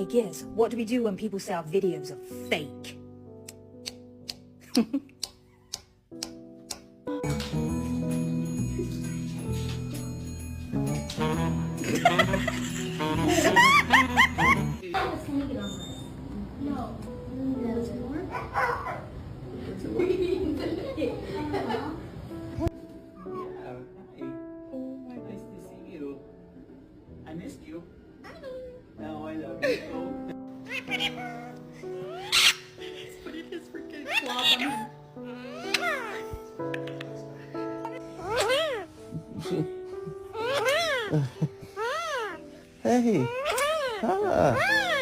Hey Giz, what do we do when people say our videos are fake? Nice to see you. I missed you. Now I love you. Put it his freaking claw on. Hey. Ah.